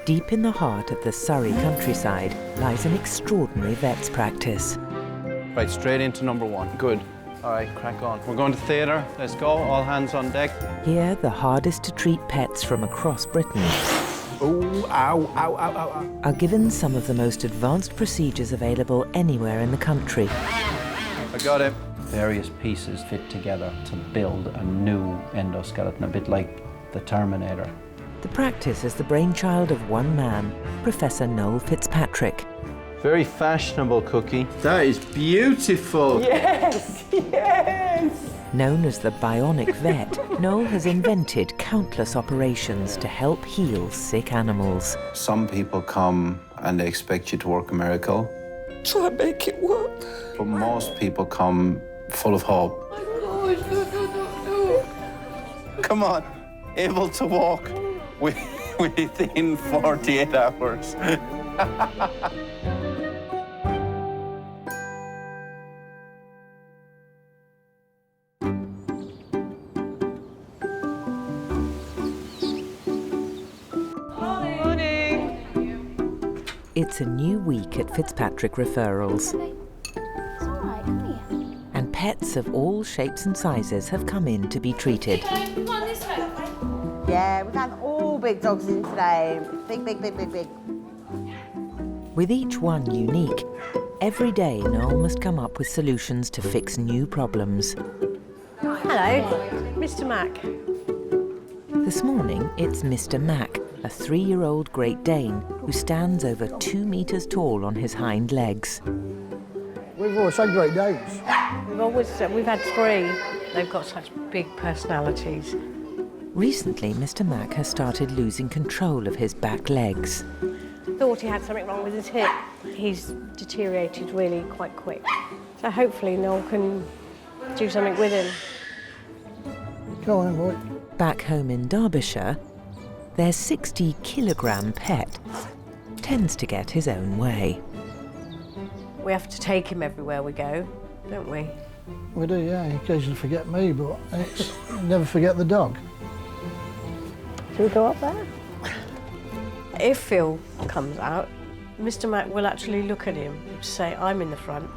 Deep in the heart of the Surrey countryside lies an extraordinary vet's practice. Right, straight into number one. Good. All right, crack on. We're going to theatre. Let's go. All hands on deck. Here, the hardest to treat pets from across Britain are given some of the most advanced procedures available anywhere in the country. I got it. Various pieces fit together to build a new endoskeleton, a bit like the Terminator. The practice is the brainchild of one man, Professor Noel Fitzpatrick. Very fashionable, Cookie. That is beautiful. Yes, yes. Known as the bionic vet, Noel has invented countless operations to help heal sick animals. Some people come and they expect you to work a miracle. Try and make it work. But most people come full of hope. No. Come on, able to walk within 48 hours. It's a new week at Fitzpatrick Referrals. It's all right, come here. And pets of all shapes and sizes have come in to be treated. Yeah, we've had all big dogs in today. Big. With each one unique, every day Noel must come up with solutions to fix new problems. Hello, Mr Mac. This morning, it's Mr Mac, a 3-year-old Great Dane who stands over 2 meters tall on his hind legs. We've always had Great Danes. We've had 3. They've got such big personalities. Recently, Mr Mac has started losing control of his back legs. Thought he had something wrong with his hip. He's deteriorated really quite quick. So hopefully Noel can do something with him. Go on, boy. Back home in Derbyshire, their 60-kilogram pet tends to get his own way. We have to take him everywhere we go, don't we? We do, yeah. You occasionally forget me, but it's never forget the dog. Shall we go up there? If Phil comes out, Mr Mac will actually look at him and say, I'm in the front.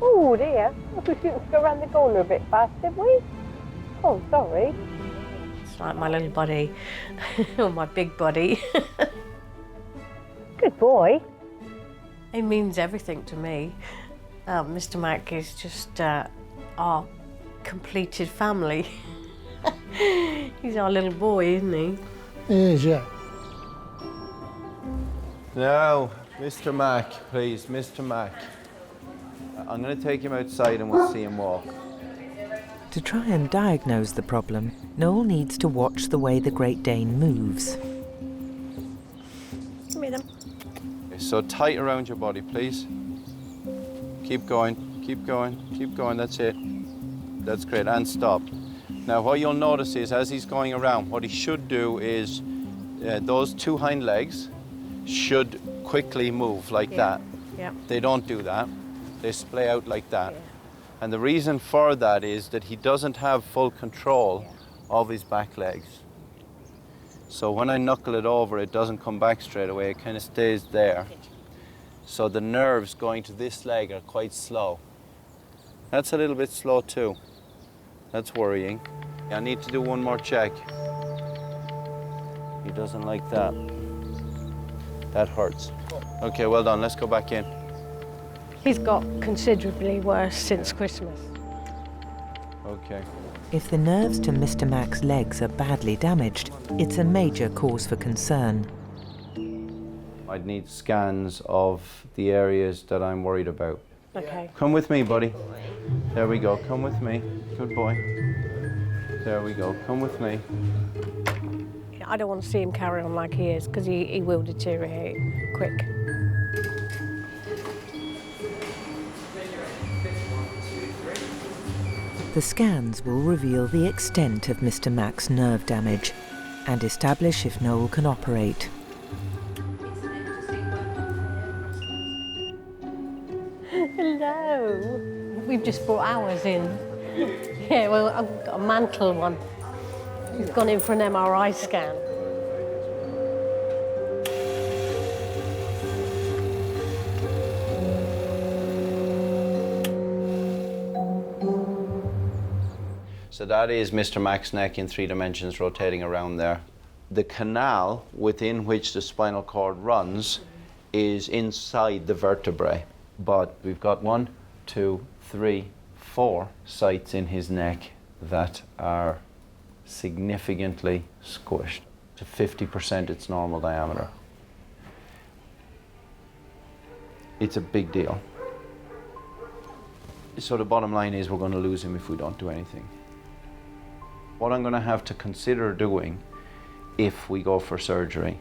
Oh dear, we didn't go around the corner a bit fast, did we? Oh, sorry. It's like my little buddy, or my big buddy. Good boy. He means everything to me. Mr Mac is just our completed family. He's our little boy, isn't he? He is, yeah. Now, Mr Mac, please, Mr Mac. I'm going to take him outside and we'll see him walk. To try and diagnose the problem, Noel needs to watch the way the Great Dane moves. Give me them. Okay, so tight around your body, please. Keep going, that's it. That's great, and stop. Now what you'll notice is as he's going around, what he should do is those 2 hind legs should quickly move like that. Yeah. They don't do that. They splay out like that. Yeah. And the reason for that is that he doesn't have full control of his back legs. So when I knuckle it over, it doesn't come back straight away. It kind of stays there. So the nerves going to this leg are quite slow. That's a little bit slow too. That's worrying. I need to do one more check. He doesn't like that. That hurts. Okay, well done. Let's go back in. He's got considerably worse since Christmas. Okay. If the nerves to Mr Mac's legs are badly damaged, it's a major cause for concern. I'd need scans of the areas that I'm worried about. Okay. Come with me, buddy. There we go. Come with me. Good boy. There we go. Come with me. I don't want to see him carry on like he is, because he will deteriorate quick. The scans will reveal the extent of Mr Mac's nerve damage and establish if Noel can operate. Hello. We've just brought ours in. Yeah, well, I've got a mantle one. We've gone in for an MRI scan. So that is Mr. Mac's neck in 3 dimensions rotating around there. The canal within which the spinal cord runs is inside the vertebrae. But we've got 1, 2, 3, 4 sites in his neck that are significantly squished to 50% its normal diameter. It's a big deal. So the bottom line is we're going to lose him if we don't do anything. What I'm going to have to consider doing if we go for surgery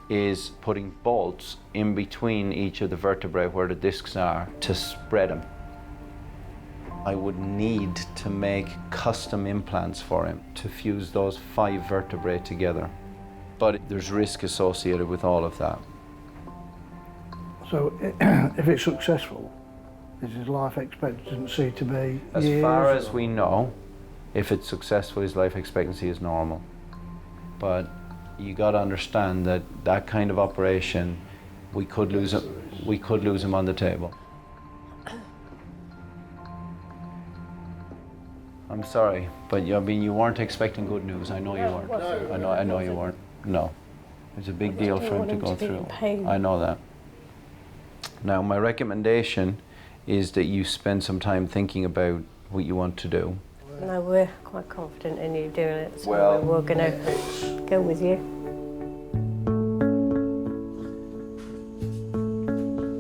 is putting bolts in between each of the vertebrae where the discs are to spread them. I would need to make custom implants for him to fuse those 5 vertebrae together. But there's risk associated with all of that. So if it's successful, is his life expectancy to be As years? far as we know, if it's successful, his life expectancy is normal. But you got to understand that that kind of operation, we could lose him on the table. I'm sorry, but I mean, you weren't expecting good news. I know you weren't. I know you weren't. No, it's a big deal for him to go through. I know that. Now, my recommendation is that you spend some time thinking about what you want to do. No, we're quite confident in you doing it, so Well, we're going to go with you.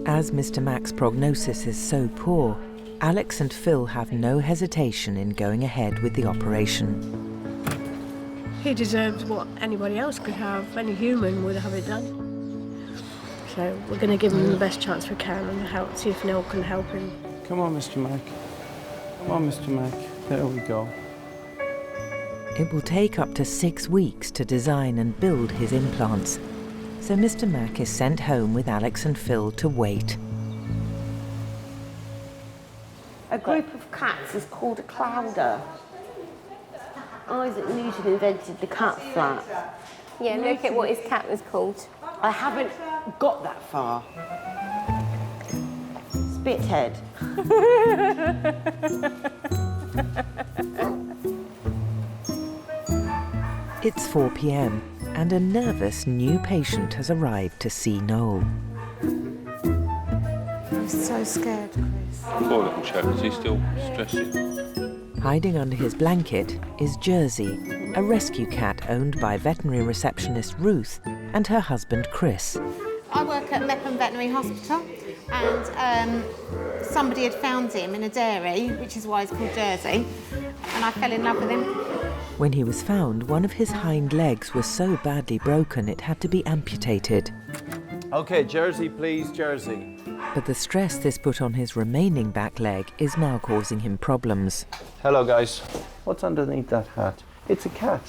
As Mr. Mac's prognosis is so poor, Alex and Phil have no hesitation in going ahead with the operation. He deserves what anybody else could have, any human would have it done. So we're going to give him the best chance we can and help, see if Noel can help him. Come on, Mr. Mac. Come on, Mr. Mac. There we go. It will take up to 6 weeks to design and build his implants, so Mr. Mac is sent home with Alex and Phil to wait. A group of cats is called a clouder. Isaac Newton invented the cat flap. Yeah, look at what his cat was called. I haven't got that far. Spithead. It's 4 p.m. and a nervous new patient has arrived to see Noel. I'm so scared, Chris. Poor little chap, is he still stressing? Hiding under his blanket is Jersey, a rescue cat owned by veterinary receptionist Ruth and her husband Chris. I work at Mepham Veterinary Hospital, and somebody had found him in a dairy, which is why he's called Jersey, and I fell in love with him. When he was found, one of his hind legs was so badly broken it had to be amputated. Okay, Jersey, please, Jersey. But the stress this put on his remaining back leg is now causing him problems. Hello, guys. What's underneath that hat? It's a cat.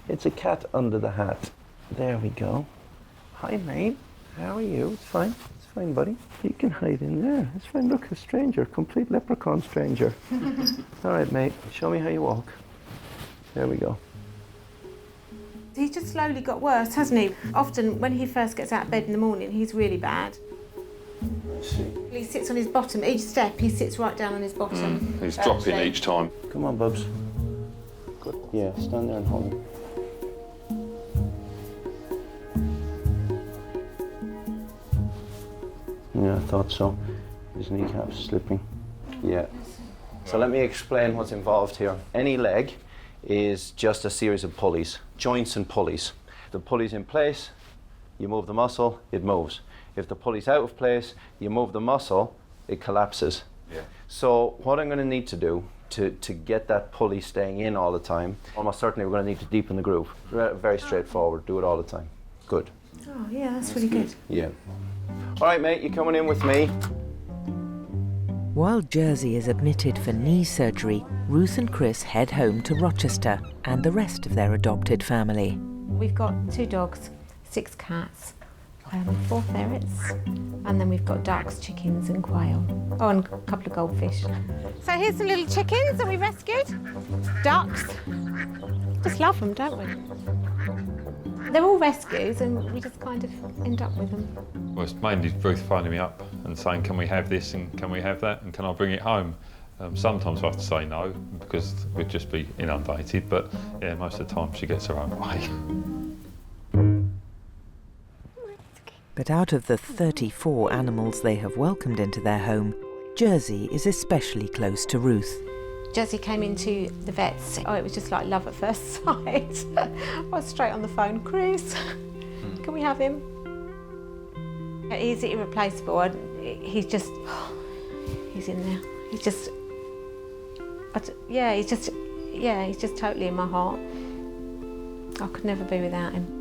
It's a cat under the hat. There we go. Hi, mate. How are you? It's fine. It's fine, buddy. You can hide in there. It's fine. Look, a stranger. Complete leprechaun stranger. All right, mate. Show me how you walk. There we go. He's just slowly got worse, hasn't he? Often, when he first gets out of bed in the morning, he's really bad. He sits on his bottom. Each step, he sits right down on his bottom. He's dropping each time. Come on, Bubs. Good. Yeah, stand there and hold him. Yeah, I thought so. His kneecap's slipping. Yeah. So let me explain what's involved here. Any leg is just a series of pulleys, joints and pulleys. If the pulley's in place, you move the muscle, it moves. If the pulley's out of place, you move the muscle, it collapses. Yeah. So what I'm going to need to do to get that pulley staying in all the time, almost certainly we're going to need to deepen the groove. Very straightforward, do it all the time. Good. Oh, yeah, that's really good. Yeah. All right, mate, you're coming in with me. While Jersey is admitted for knee surgery, Ruth and Chris head home to Rochester and the rest of their adopted family. We've got 2 dogs, 6 cats, 4 ferrets, and then we've got ducks, chickens and quail. Oh, and a couple of goldfish. So here's some little chickens that we rescued. Ducks. Just love them, don't we? They're all rescues and we just kind of end up with them. Well, it's mainly Ruth phoning me up and saying, can we have this and can we have that and can I bring it home? Sometimes I have to say no because we'd just be inundated, but yeah, most of the time she gets her own way. But out of the 34 animals they have welcomed into their home, Jersey is especially close to Ruth. Jersey came into the vets. Oh, it was just like love at first sight. I was straight on the phone, Chris, can we have him? He's irreplaceable. He's just, he's in there. He's just totally in my heart. I could never be without him.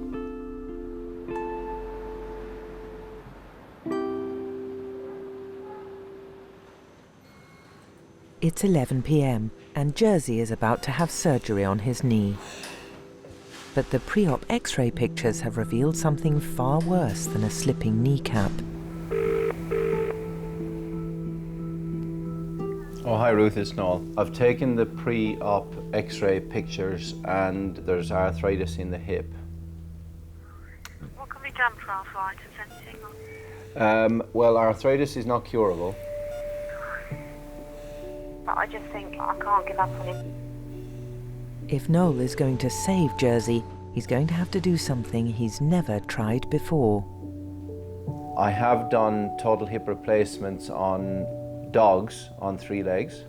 It's 11 p.m. and Jersey is about to have surgery on his knee. But the pre-op X-ray pictures have revealed something far worse than a slipping kneecap. Oh, hi Ruth, it's Noel. I've taken the pre-op X-ray pictures and there's arthritis in the hip. What can be done for arthritis? Anything? Well, arthritis is not curable. But I just think I can't give up on him. If Noel is going to save Jersey, he's going to have to do something he's never tried before. I have done total hip replacements on dogs on 3 legs,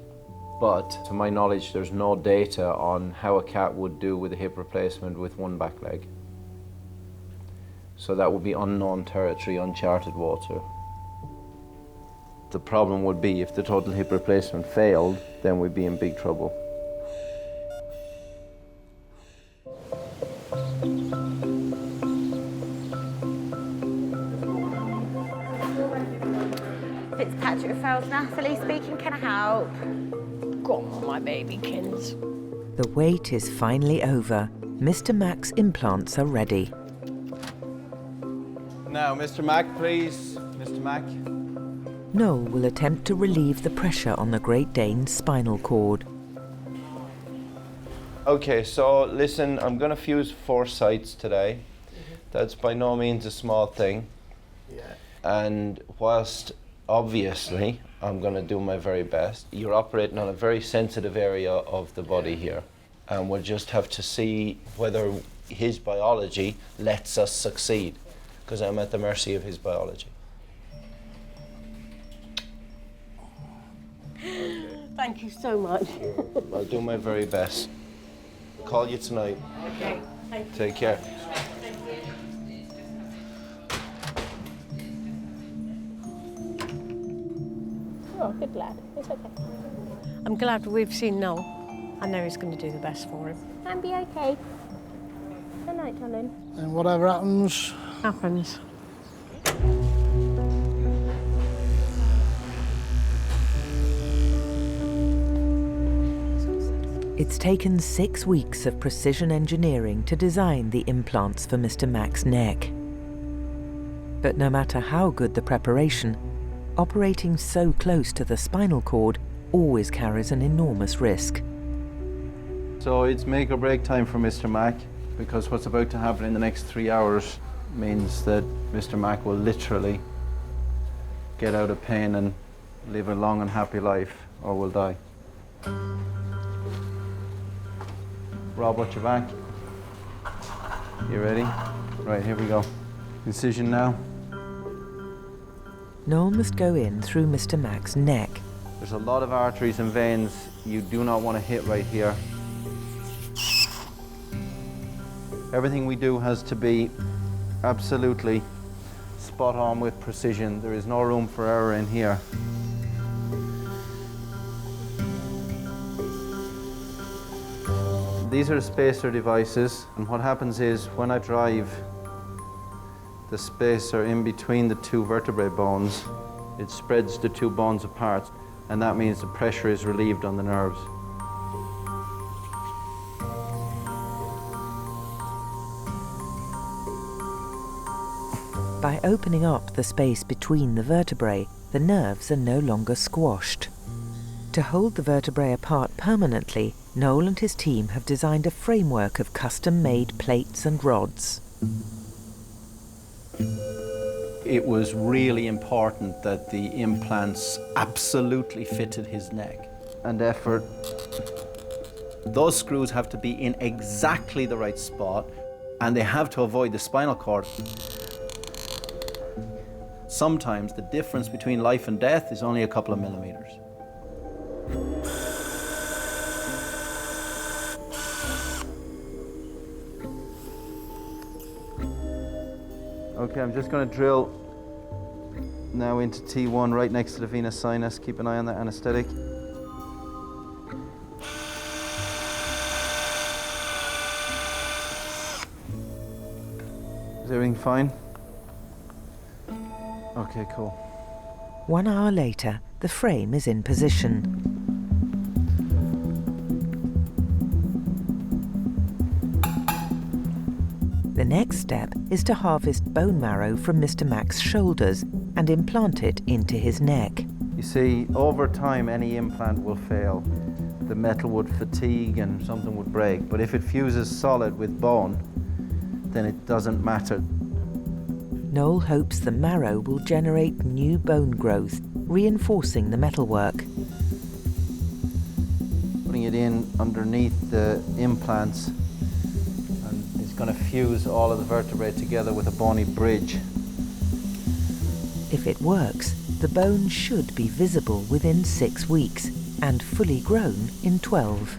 but to my knowledge there's no data on how a cat would do with a hip replacement with 1 back leg. So that would be unknown territory, uncharted water. The problem would be if the total hip replacement failed, then we'd be in big trouble. Fitzpatrick referrals, Natalie speaking, can I help? Go on, my babykins. The wait is finally over. Mr. Mac's implants are ready. Now, Mr. Mac, please. Mr. Mac. Noel will attempt to relieve the pressure on the Great Dane's spinal cord. Okay, so listen, I'm going to fuse 4 sites today. That's by no means a small thing. Yeah. And whilst obviously I'm going to do my very best, you're operating on a very sensitive area of the body here. And we'll just have to see whether his biology lets us succeed, because I'm at the mercy of his biology. Thank you so much. I'll do my very best. Call you tonight. Okay, thank you. Take care. Oh, good lad. It's okay. I'm glad we've seen Noel. I know he's going to do the best for him. And be okay. Good night, darling. And whatever happens, Happens. It's taken 6 weeks of precision engineering to design the implants for Mr. Mac's neck. But no matter how good the preparation, operating so close to the spinal cord always carries an enormous risk. So it's make or break time for Mr. Mac, because what's about to happen in the next 3 hours means that Mr. Mac will literally get out of pain and live a long and happy life, or will die. Rob, watch your back. You ready? Right, here we go. Incision now. Noel must go in through Mr. Mac's neck. There's a lot of arteries and veins you do not want to hit right here. Everything we do has to be absolutely spot on with precision. There is no room for error in here. These are spacer devices, and what happens is when I drive the spacer in between the 2 vertebrae bones, it spreads the 2 bones apart, and that means the pressure is relieved on the nerves. By opening up the space between the vertebrae, the nerves are no longer squashed. To hold the vertebrae apart permanently, Noel and his team have designed a framework of custom-made plates and rods. It was really important that the implants absolutely fitted his neck. and effort. Those screws have to be in exactly the right spot, and they have to avoid the spinal cord. Sometimes the difference between life and death is only a couple of millimeters. Okay, I'm just going to drill now into T1 right next to the venous sinus. Keep an eye on that anesthetic. Is everything fine? Okay, cool. 1 hour later, the frame is in position. The next step is to harvest bone marrow from Mr. Mac's shoulders and implant it into his neck. You see, over time, any implant will fail. The metal would fatigue and something would break. But if it fuses solid with bone, then it doesn't matter. Noel hopes the marrow will generate new bone growth, reinforcing the metalwork. Putting it in underneath the implants, and it's going to fuse all of the vertebrae together with a bony bridge. If it works, the bone should be visible within 6 weeks and fully grown in 12.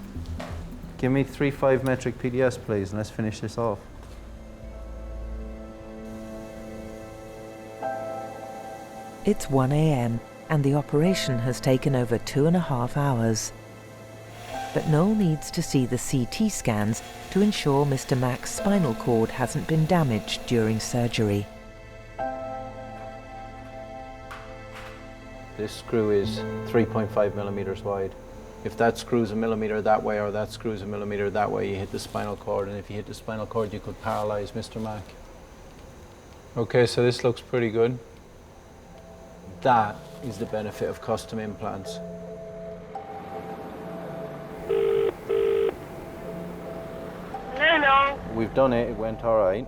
Give me 3 5-metric PDS, please, and let's finish this off. It's 1 a.m. and the operation has taken over 2.5 hours. But Noel needs to see the CT scans to ensure Mr. Mac's spinal cord hasn't been damaged during surgery. This screw is 3.5 millimeters wide. If that screw's a millimeter that way or that screw's a millimeter that way, you hit the spinal cord, and if you hit the spinal cord, you could paralyze Mr. Mac. Okay, so this looks pretty good. That is the benefit of custom implants. Hello. We've done it, it went all right.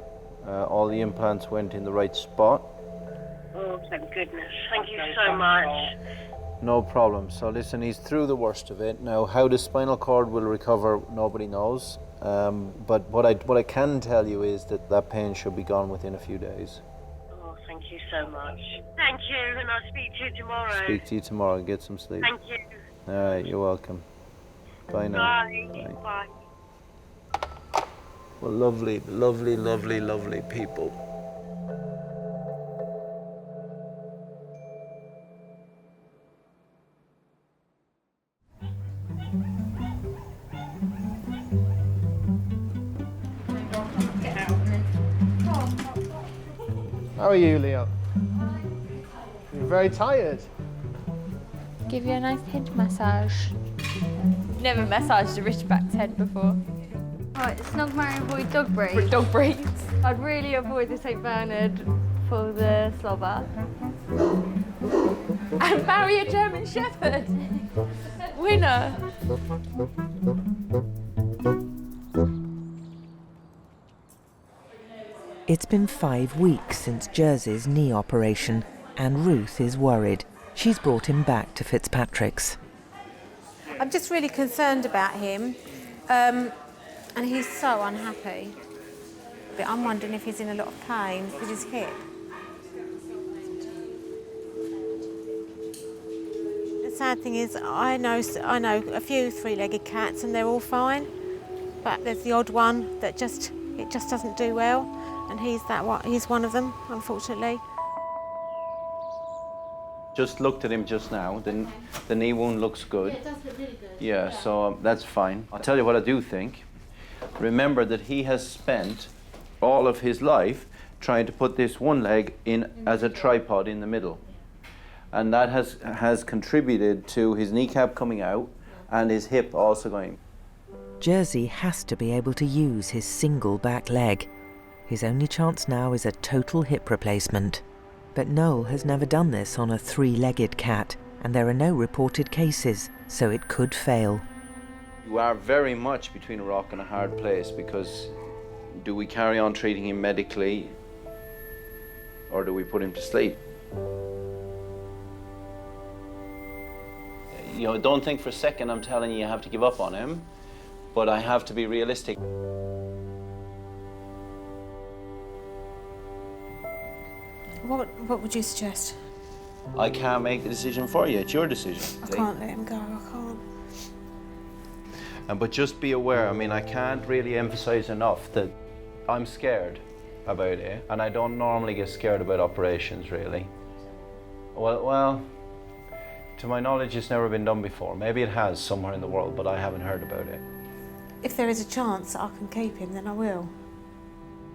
All the implants went in the right spot. Oh, thank goodness. Thank you so much. No problem. So listen, he's through the worst of it. Now, how the spinal cord will recover, nobody knows. But what I can tell you is that that pain should be gone within a few days. Oh, thank you so much. Thank you, and I'll speak to you tomorrow. Speak to you tomorrow. Get some sleep. Thank you. All right, you're welcome. Bye now. Bye. Bye. Well, lovely, lovely, lovely, lovely people. How are you, Leo? You're very tired. Give you a nice head massage. Never massaged a Ridgeback's head before. Right, snug marry avoid dog breeds. Dog breeds. I'd really avoid the St Bernard for the slobber. And marry a German Shepherd. Winner. It's been 5 weeks since Jersey's knee operation, and Ruth is worried. She's brought him back to Fitzpatrick's. I'm just really concerned about him, and he's so unhappy. But I'm wondering if he's in a lot of pain with his hip. The sad thing is, I know a few 3-legged cats, and they're all fine. But there's the odd one that just doesn't do well, and he's one of them, unfortunately. Just looked at him just now. The knee wound looks good. Yeah, it does look really good. Yeah, so that's fine. I'll tell you what I do think. Remember that he has spent all of his life trying to put this one leg in as a tripod in the middle. And that has contributed to his kneecap coming out and his hip also going. Jersey has to be able to use his single back leg. His only chance now is a total hip replacement. But Noel has never done this on a 3-legged cat, and there are no reported cases, so it could fail. You are very much between a rock and a hard place, because do we carry on treating him medically or do we put him to sleep? You know, don't think for a second I'm telling you have to give up on him, but I have to be realistic. What would you suggest? I can't make the decision for you. It's your decision. I can't let him go. I can't. But just be aware. I mean, I can't really emphasize enough that I'm scared about it, and I don't normally get scared about operations, really. Well, to my knowledge, it's never been done before. Maybe it has somewhere in the world, but I haven't heard about it. If there is a chance that I can keep him, then I will.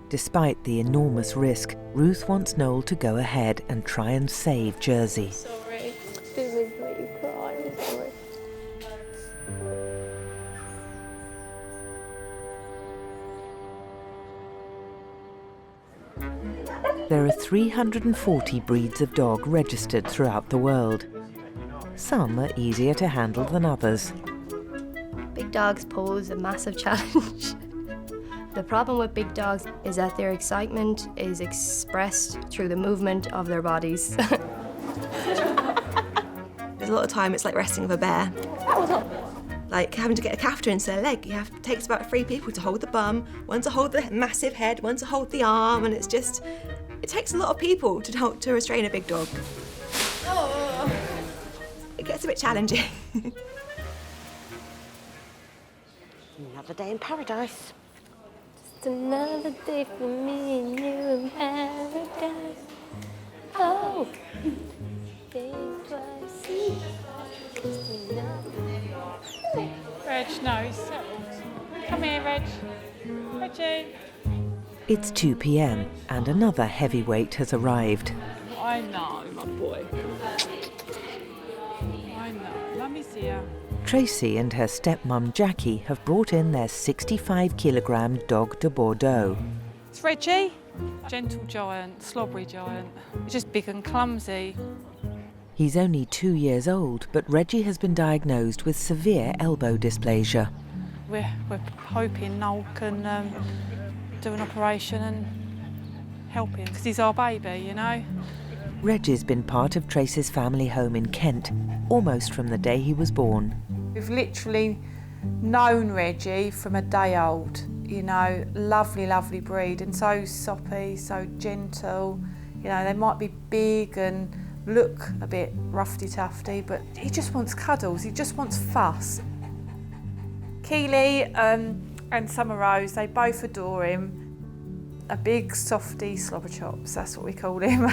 Despite the enormous risk, Ruth wants Noel to go ahead and try and save Jersey. Sorry, didn't mean to make you cry. I'm sorry. There are 340 breeds of dog registered throughout the world. Some are easier to handle than others. Big dogs pose a massive challenge. The problem with big dogs is that their excitement is expressed through the movement of their bodies. There's a lot of time it's like resting with a bear. Like having to get a catheter into their leg. It takes about 3 people to hold the bum, one to hold the massive head, one to hold the arm, and it takes a lot of people to restrain a big dog. Oh. It gets a bit challenging. Another day in paradise. Just another day for me and you in paradise. Oh, day twice. Reg, no, he's settled. Come here, Reg. Reggie. It's 2 p.m. and another heavyweight has arrived. I know, my boy. I know. Mummy's here. Tracy and her stepmum Jackie have brought in their 65-kilogram dog de Bordeaux. It's Reggie. Gentle giant, slobbery giant. He's just big and clumsy. He's only 2 years old, but Reggie has been diagnosed with severe elbow dysplasia. We're hoping Noel can do an operation and help him, because he's our baby, you know. Reggie's been part of Tracy's family home in Kent, almost from the day he was born. We've literally known Reggie from a day old, you know, lovely, lovely breed, and so soppy, so gentle. You know, they might be big and look a bit roughy-tufty, but he just wants cuddles, he just wants fuss. Keely and Summer Rose, they both adore him. A big softy slobber chops, that's what we call him.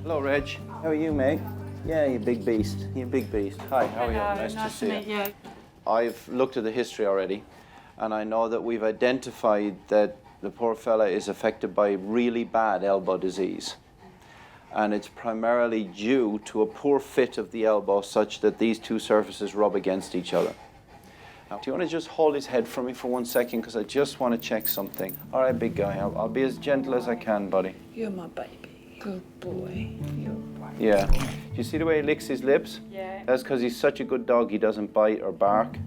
Hello, Reg. How are you, mate? Yeah, you big beast. You big beast. Hi, how are you? Hello, Nice to see meet you. I've looked at the history already, and I know that we've identified that the poor fella is affected by really bad elbow disease. And it's primarily due to a poor fit of the elbow such that these two surfaces rub against each other. Now, do you want to just hold his head for me for 1 second, because I just want to check something. All right, big guy, I'll be as gentle as I can, buddy. You're my baby. Good boy. You're right. Yeah. Do you see the way he licks his lips? Yeah. That's because he's such a good dog, he doesn't bite or bark.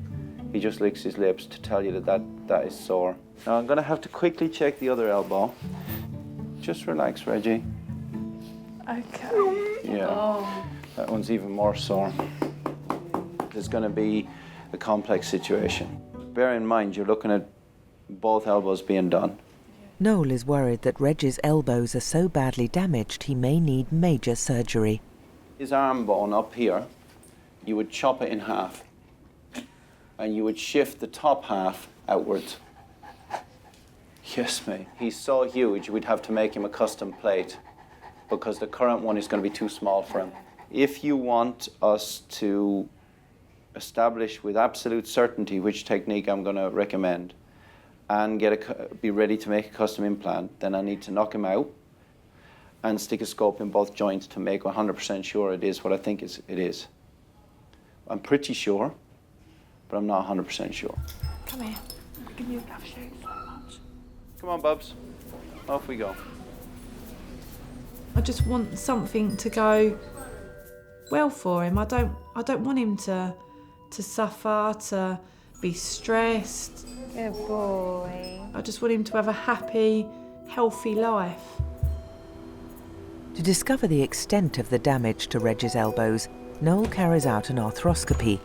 He just licks his lips to tell you that is sore. Now, I'm going to have to quickly check the other elbow. Just relax, Reggie. Okay. Yeah. Oh. That one's even more sore. There's going to be a complex situation. Bear in mind, you're looking at both elbows being done. Noel is worried that Reggie's elbows are so badly damaged he may need major surgery. His arm bone up here, you would chop it in half, and you would shift the top half outwards. Yes, mate. He's so huge, we'd have to make him a custom plate, because the current one is going to be too small for him. If you want us to establish with absolute certainty which technique I'm going to recommend and be ready to make a custom implant, then I need to knock him out and stick a scope in both joints to make 100% sure it is what I think it is. I'm pretty sure, but I'm not 100% sure. Come here. I'll give you a love shake so much. Come on, Bubs. Off we go. I just want something to go well for him. I don't want him to suffer, to be stressed. Good boy. I just want him to have a happy, healthy life. To discover the extent of the damage to Reggie's elbows, Noel carries out an arthroscopy,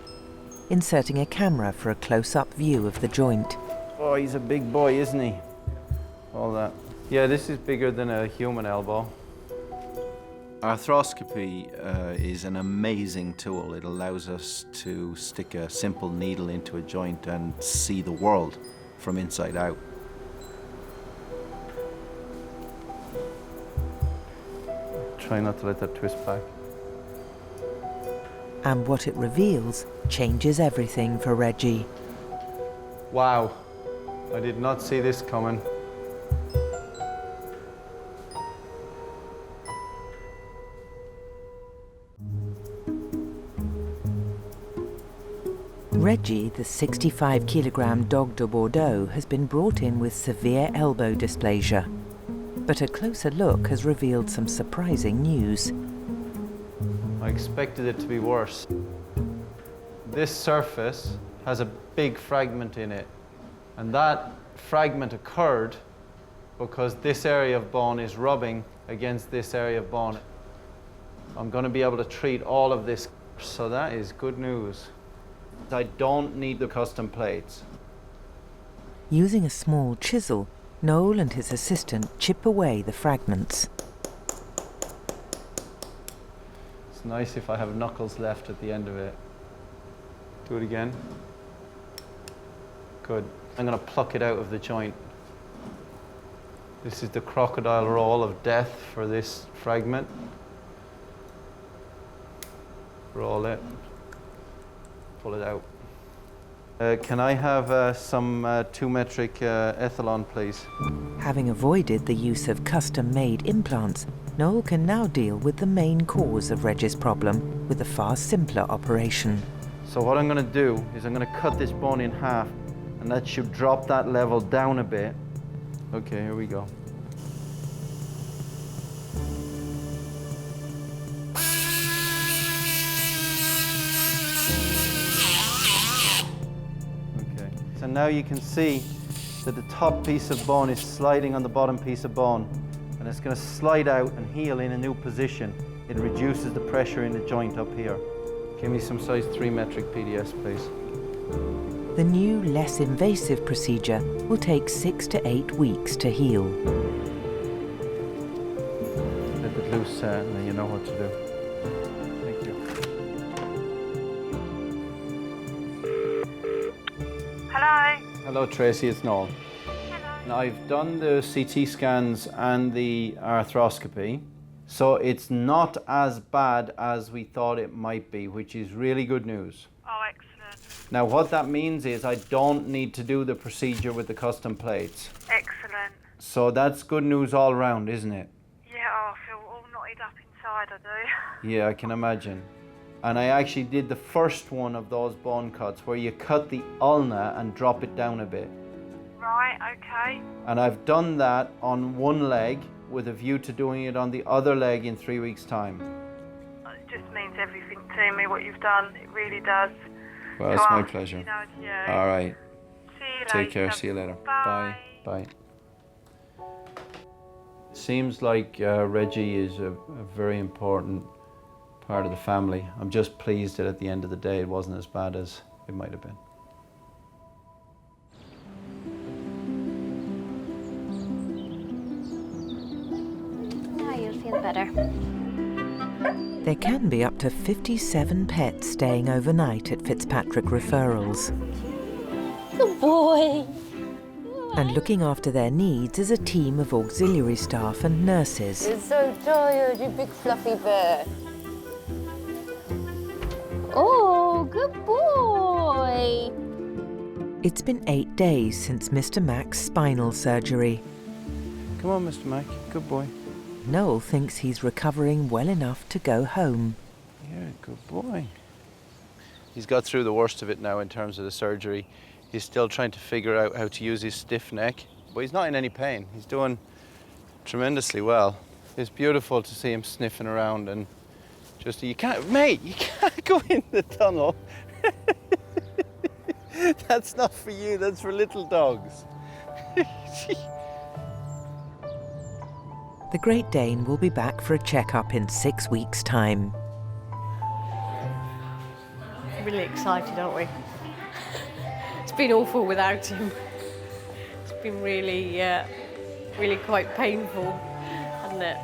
inserting a camera for a close-up view of the joint. Oh, he's a big boy, isn't he? All that. Yeah, this is bigger than a human elbow. Arthroscopy is an amazing tool. It allows us to stick a simple needle into a joint and see the world from inside out. Try not to let that twist back. And what it reveals changes everything for Reggie. Wow, I did not see this coming. Reggie, the 65-kilogram dog de Bordeaux, has been brought in with severe elbow dysplasia. But a closer look has revealed some surprising news. I expected it to be worse. This surface has a big fragment in it, and that fragment occurred because this area of bone is rubbing against this area of bone. I'm going to be able to treat all of this, so that is good news. I don't need the custom plates. Using a small chisel, Noel and his assistant chip away the fragments. It's nice if I have knuckles left at the end of it. Do it again. Good. I'm going to pluck it out of the joint. This is the crocodile roll of death for this fragment. Roll it. Pull it out. Can I have some 2-metric ethanol, please? Having avoided the use of custom-made implants, Noel can now deal with the main cause of Reggie's problem with a far simpler operation. So what I'm going to do is I'm going to cut this bone in half, and that should drop that level down a bit. Okay, here we go. So now you can see that the top piece of bone is sliding on the bottom piece of bone, and it's going to slide out and heal in a new position. It reduces the pressure in the joint up here. Give me some size 3-metric PDS, please. The new, less invasive procedure will take 6 to 8 weeks to heal. Let it loose, and then you know what to do. Thank you. Hello? Hello, Tracy, it's Noel. Hello. Now, I've done the CT scans and the arthroscopy, so it's not as bad as we thought it might be, which is really good news. Oh, excellent. Now, what that means is I don't need to do the procedure with the custom plates. Excellent. So that's good news all round, isn't it? Yeah, oh, I feel all knotted up inside, I do. Yeah, I can imagine. And I actually did the first one of those bone cuts where you cut the ulna and drop it down a bit. Right, okay. And I've done that on one leg with a view to doing it on the other leg in 3 weeks' time. It just means everything to me, what you've done. It really does. Well, it's my pleasure. You know, yeah. All right. See you Take later. care. See you later. Bye. Bye. Seems like Reggie is a very important part of the family. I'm just pleased that at the end of the day it wasn't as bad as it might have been. Now you'll feel better. There can be up to 57 pets staying overnight at Fitzpatrick referrals. Good boy. And looking after their needs is a team of auxiliary staff and nurses. You're so tired, you big fluffy bear. Oh, good boy. It's been 8 days since Mr. Mac's spinal surgery. Come on, Mr. Mac. Good boy. Noel thinks he's recovering well enough to go home. Yeah, good boy. He's got through the worst of it now in terms of the surgery. He's still trying to figure out how to use his stiff neck, but he's not in any pain. He's doing tremendously well. It's beautiful to see him sniffing around and just, you can't go in the tunnel. That's not for you, that's for little dogs. The Great Dane will be back for a checkup in 6 weeks' time. really excited, aren't we? It's been awful without him. It's been really, really quite painful, hasn't it?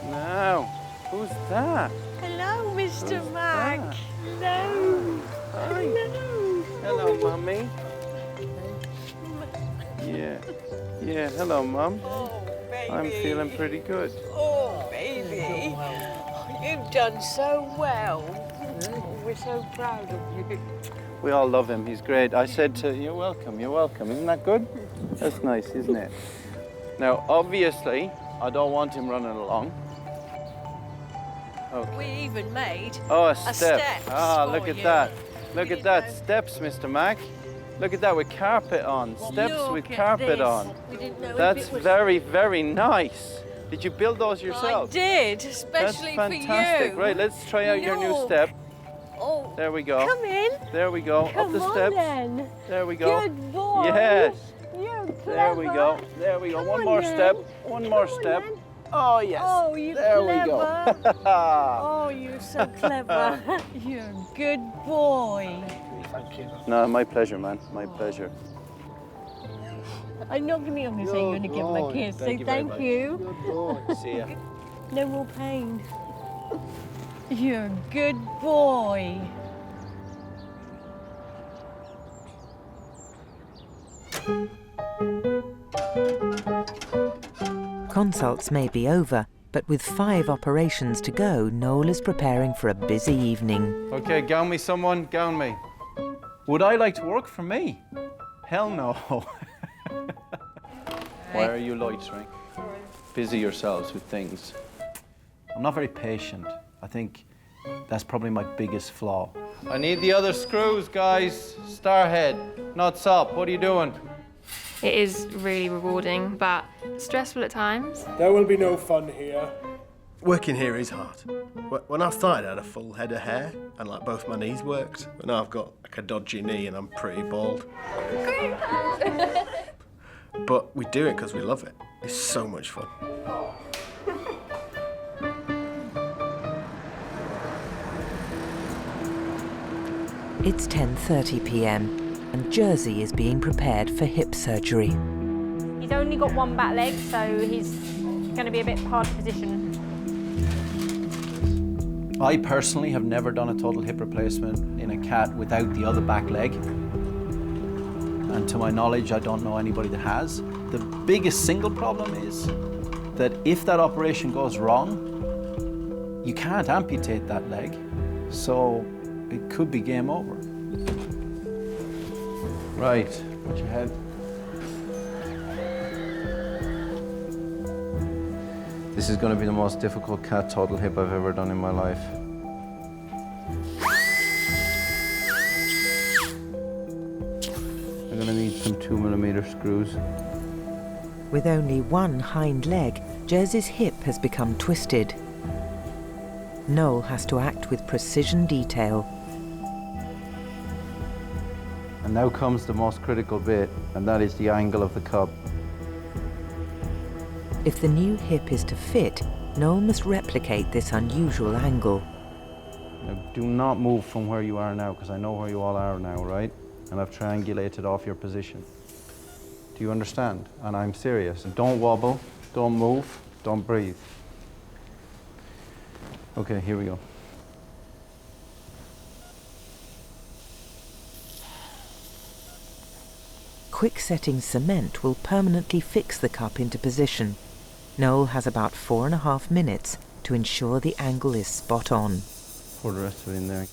Now, who's that? Hello, Mr. Who's Mac. that? Hello. Hi. Hello. Hello, Mummy. Yeah. Yeah, hello, Mum. Oh, baby. I'm feeling pretty good. Oh, baby. You've done so well. Oh, we're so proud of you. We all love him. He's great. I said to you're welcome, you're welcome. Isn't that good? That's nice, isn't it? Now, obviously, I don't want him running along. Okay. We even made a steps Ah, for look at you. that. Look at that. Steps, Mr. Mac. Look at that with carpet on. Steps Look with at carpet this. on. We didn't know if That's it was... very, very nice. Did you build those yourself? I did, especially That's fantastic. for you. Right, let's try out your new Look. step. Oh, There we go. come in. There we go. Come Up the on steps. then. There we go. Good boy. Yes. You're clever. There we go. There we go. Come One on more then. step. One more step. Oh, yes. Oh, you're there clever. we go. Oh, you're so clever. You're a good boy. Thank you. No, my pleasure, man. My pleasure. I'm not going to say you're going to give him a kiss. Say thank you. Good boy. See ya. No more pain. You're a good boy. Consults may be over, but with 5 operations to go, Noel is preparing for a busy evening. Okay, gown me someone, gown me. Would I like to work for me? Hell no. Why are you loitering? Busy yourselves with things. I'm not very patient. I think that's probably my biggest flaw. I need the other screws, guys. Starhead, not Sop. What are you doing? It is really rewarding, but stressful at times. There will be no fun here. Working here is hard. When I started, I had a full head of hair and like both my knees worked. But now I've got like a dodgy knee and I'm pretty bald. But we do it because we love it. It's so much fun. It's 10:30 p.m. and Jersey is being prepared for hip surgery. He's only got one back leg, so he's going to be a bit hard to position. I personally have never done a total hip replacement in a cat without the other back leg. And to my knowledge, I don't know anybody that has. The biggest single problem is that if that operation goes wrong, you can't amputate that leg. So it could be game over. Right, put your head. This is going to be the most difficult cat total hip I've ever done in my life. I'm going to need some 2mm screws. With only one hind leg, Jersey's hip has become twisted. Noel has to act with precision detail. And now comes the most critical bit, and that is the angle of the cub. If the new hip is to fit, Noel must replicate this unusual angle. Now, do not move from where you are now, because I know where you all are now, right? And I've triangulated off your position. Do you understand? And I'm serious. Don't wobble, don't move, don't breathe. Okay, here we go. Quick-setting cement will permanently fix the cup into position. Noel has about 4.5 minutes to ensure the angle is spot on. Pour the rest of it in there.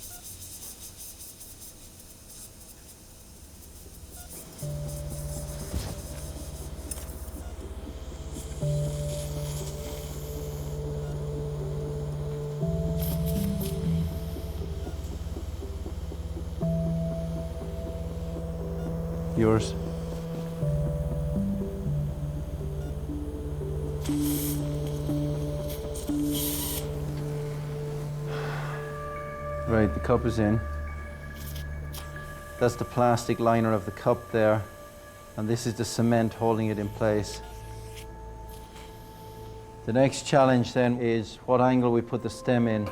Yours. Right, the cup is in. That's the plastic liner of the cup there, and this is the cement holding it in place. The next challenge then is what angle we put the stem in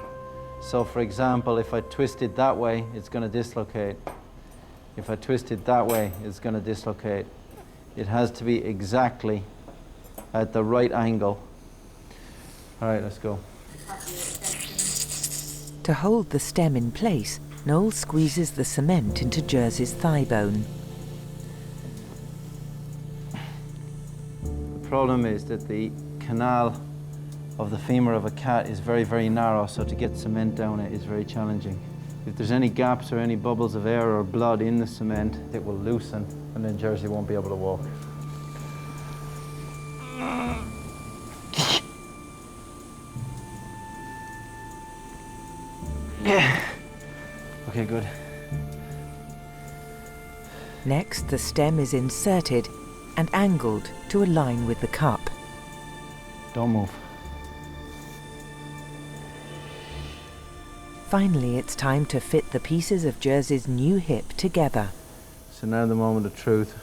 So for example, if I twist it that way, it's going to dislocate. If I twist it that way, it's going to dislocate. It has to be exactly at the right angle. All right, let's go. To hold the stem in place, Noel squeezes the cement into Jersey's thigh bone. The problem is that the canal of the femur of a cat is very, very narrow, so to get cement down it is very challenging. If there's any gaps or any bubbles of air or blood in the cement, it will loosen, and then Jersey won't be able to walk. Yeah. Okay, good. Next, the stem is inserted and angled to align with the cup. Don't move. Finally, it's time to fit the pieces of Jersey's new hip together. So now the moment of truth.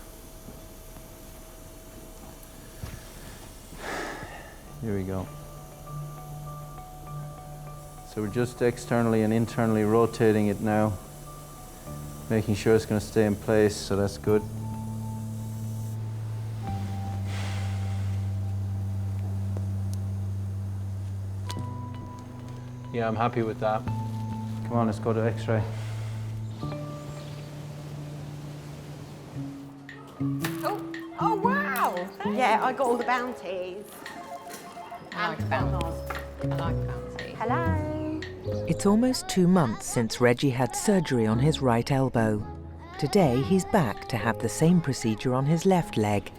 Here we go. So we're just externally and internally rotating it now, making sure it's going to stay in place, so that's good. Yeah, I'm happy with that. Come on, let's go to X-ray. Oh wow! Yeah, I got all the bounties. I like bounties. I like bounties. Hello. It's almost 2 months since Reggie had surgery on his right elbow. Today, he's back to have the same procedure on his left leg.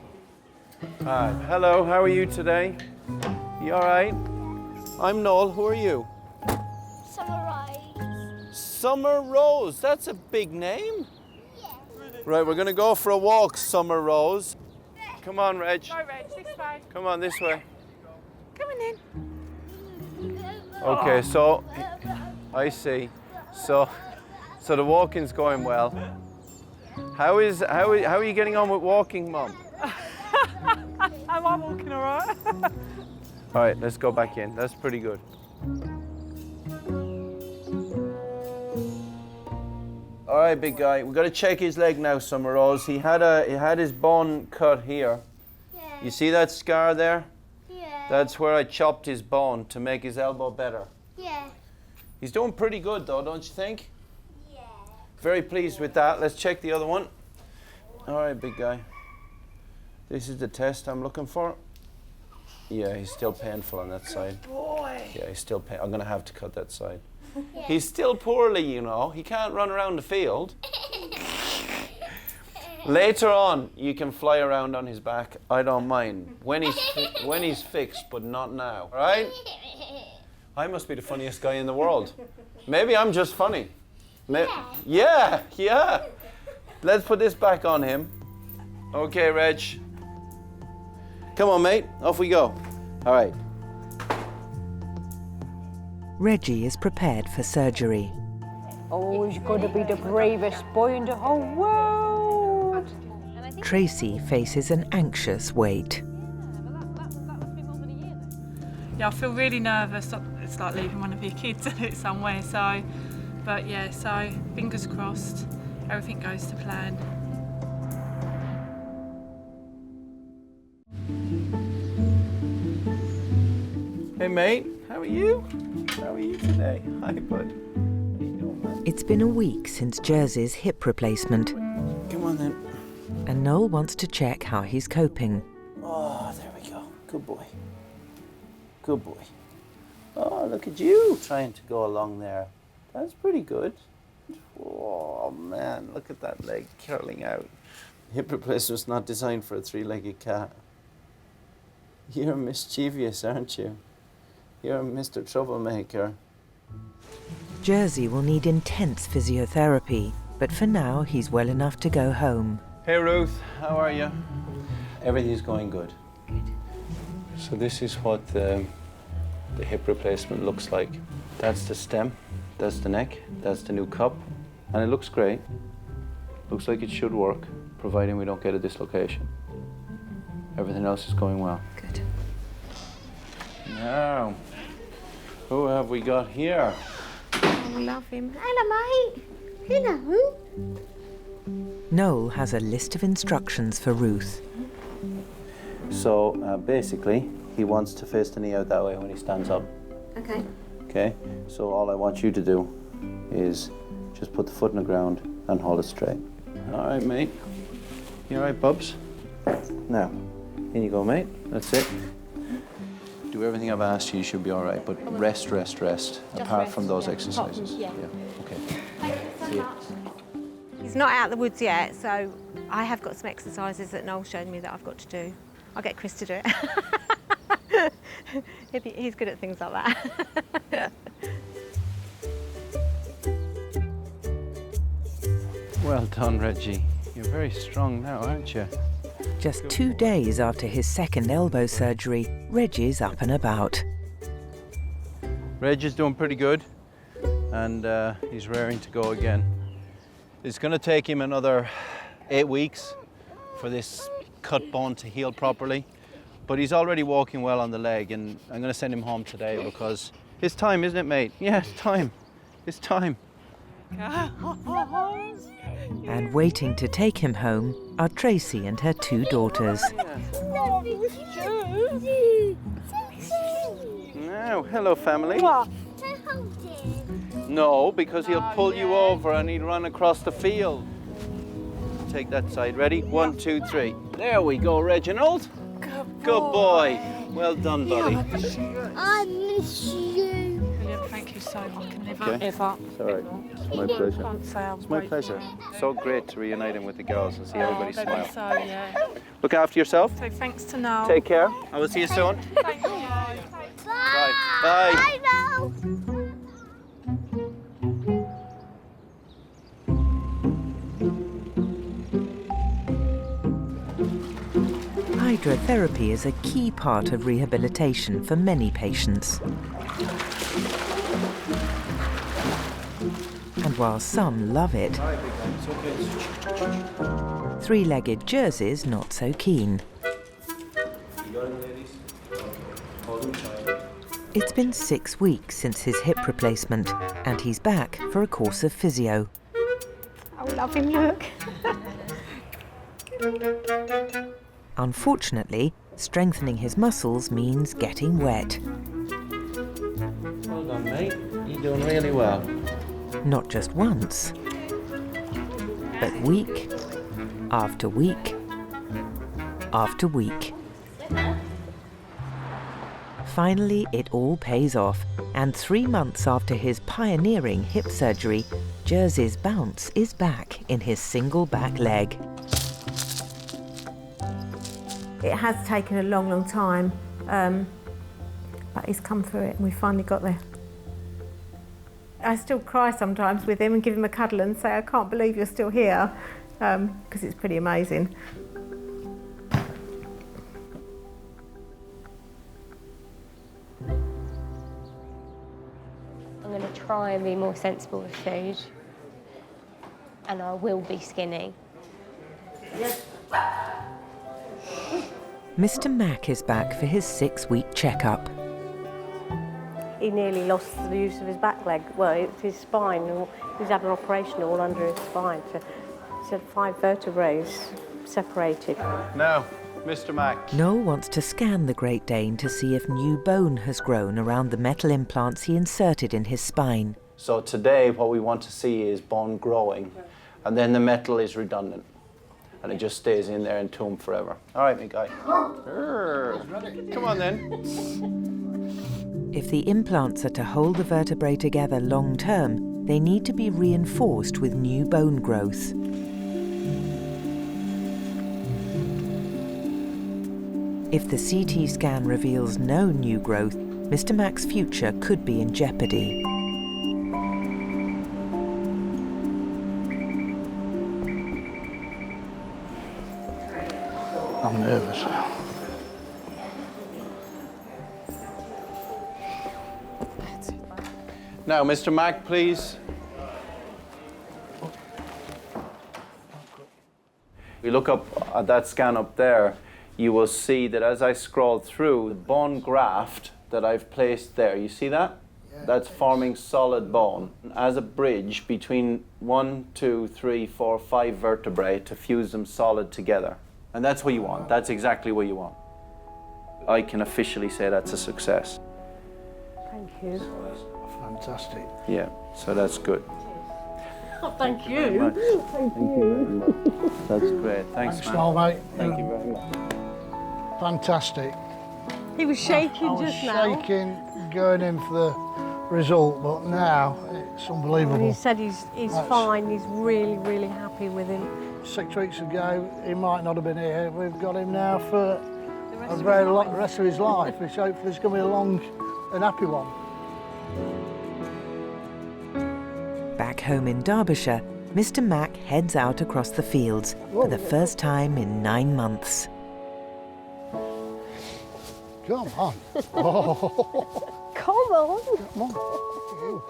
Hi. Hello, how are you today? You all right? I'm Noel, who are you? Summer Rose, that's a big name. Yeah. Right, we're gonna go for a walk, Summer Rose. Come on, Reg. Go, Reg, this way. Come on, this way. Come on in. Okay, so, I see. So the walking's going well. How are you getting on with walking, Mum? Am I walking all right? All right, let's go back in. That's pretty good. All right, big guy. We've got to check his leg now, Summer Rose. He had his bone cut here. Yeah. You see that scar there? Yeah. That's where I chopped his bone to make his elbow better. Yeah. He's doing pretty good, though, don't you think? Yeah. Very pleased with that. Let's check the other one. All right, big guy. This is the test I'm looking for. Yeah, he's still painful on that side. Boy. Yeah, he's still painful. I'm going to have to cut that side. Yeah. He's still poorly, you know. He can't run around the field. Later on, you can fly around on his back. I don't mind. When he's fixed, but not now. All right? I must be the funniest guy in the world. Maybe I'm just funny. Yeah. Let's put this back on him. Okay, Reg. Come on, mate. Off we go. All right. Reggie is prepared for surgery. Oh, he's going to be the bravest boy in the whole world. Tracy faces an anxious wait. Yeah, I feel really nervous. It's like leaving one of your kids in it somewhere. So fingers crossed, everything goes to plan. Hey, mate. How are you? How are you today? Hi, bud. It's been a week since Jersey's hip replacement. Come on, then. And Noel wants to check how he's coping. Oh, there we go. Good boy. Good boy. Oh, look at you trying to go along there. That's pretty good. Oh, man, look at that leg curling out. Hip replacement's not designed for a three-legged cat. You're mischievous, aren't you? You're Mr. Troublemaker. Jersey will need intense physiotherapy, but for now he's well enough to go home. Hey Ruth, how are you? Everything's going good. Good. So this is what the hip replacement looks like. That's the stem, that's the neck, that's the new cup, and it looks great. Looks like it should work, providing we don't get a dislocation. Everything else is going well. Good. Now, who have we got here? Oh, love him. Hello, mate. Hello. Noel has a list of instructions for Ruth. So basically, he wants to face the knee out that way when he stands up. Okay. Okay? So all I want you to do is just put the foot in the ground and hold it straight. All right, mate. You all right, Bubs? Now, in you go, mate. That's it. Do everything I've asked you, you should be all right. But rest, rest, rest, apart rest, from those yeah. exercises. Yeah. Okay. Thank you so See you. much. He's not out of the woods yet, so I have got some exercises that Noel showed me that I've got to do. I'll get Chris to do it. He's good at things like that. Well done, Reggie. You're very strong now, aren't you? Just 2 days after his second elbow surgery, Reggie's up and about. Reggie's doing pretty good, and he's raring to go again. It's going to take him another 8 weeks for this cut bone to heal properly, but he's already walking well on the leg, and I'm going to send him home today because it's time, isn't it, mate? Yeah, it's time. It's time. And waiting to take him home are Tracy and her 2 daughters. Now, hello, family. No, because he'll pull you over and he'll run across the field. Take that side. Ready? 1, 2, 3. There we go, Reginald. Good boy. Well done, buddy. I miss you. Brilliant, thank you so much. Okay. If I, It's all right. It's my pleasure. It's my pleasure. So great to reunite him with the girls and see everybody smile. So, yeah. Look after yourself. So thanks to Noel. Take care. I will see you soon. Thank you. Bye. Bye. I know. Hydrotherapy is a key part of rehabilitation for many patients. And while some love it, 3-legged Jerseys not so keen. It's been 6 weeks since his hip replacement, and he's back for a course of physio. Oh, love him, look. Unfortunately, strengthening his muscles means getting wet. Well done, mate. You're doing really well. Not just once, but week after week after week. Finally, it all pays off, and 3 months after his pioneering hip surgery, Jersey's bounce is back in his single back leg. It has taken a long, long time, but he's come through it and we finally got there. I still cry sometimes with him and give him a cuddle and say, I can't believe you're still here, because it's pretty amazing. I'm going to try and be more sensible with food, and I will be skinny. Mr Mac is back for his 6-week checkup. He nearly lost the use of his back leg. Well, it's his spine. He's had an operation all under his spine. So he's had 5 vertebrae separated. Now, Mr Mac. Noel wants to scan the Great Dane to see if new bone has grown around the metal implants he inserted in his spine. So today what we want to see is bone growing, and then the metal is redundant. And it just stays in there entombed forever. All right, me guy. Come on then. If the implants are to hold the vertebrae together long term, they need to be reinforced with new bone growth. If the CT scan reveals no new growth, Mr Mac's future could be in jeopardy. I'm nervous. Now, Mr Mac, please. We look up at that scan up there, you will see that as I scroll through, the bone graft that I've placed there, you see that? That's forming solid bone as a bridge between 1, 2, 3, 4, 5 vertebrae to fuse them solid together. And that's what you want. That's exactly what you want. I can officially say that's a success. Thank you. Fantastic. Yeah, so that's good. Oh, thank Thank you very much. Thank you. That's great. Thanks, man. Noel, mate. Thank you very much. Fantastic. He was shaking just now. I was shaking going in for the result, but now it's unbelievable. And he said he's fine, he's really, really happy with him. 6 weeks ago, he might not have been here. We've got him now for the rest of his life, which hopefully is going to be a long and happy one. Back home in Derbyshire, Mr Mac heads out across the fields for the first time in 9 months. Come on. Come on. Come on.